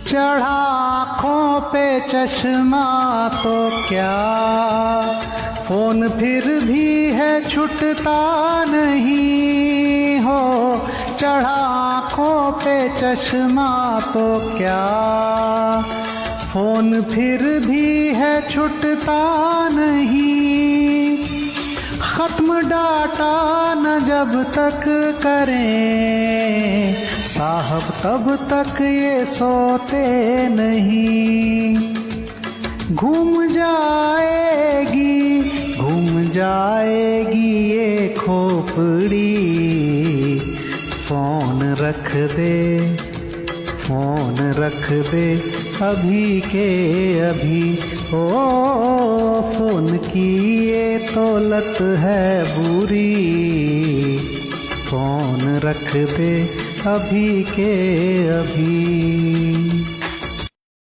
चढ़ा आँखों पे चश्मा तो क्या, फोन फिर भी है छूटता नहीं हो। चढ़ा आँखों पे चश्मा तो क्या, फोन फिर भी है छूटता नहीं। खत्म डाटा न जब तक करें साहब तब तक ये सोते नहीं। घूम जाएगी ये खोपड़ी, फोन रख दे अभी के अभी। ओ फोन की ये तो लत है बुरी, फोन रख दे अभी के अभी।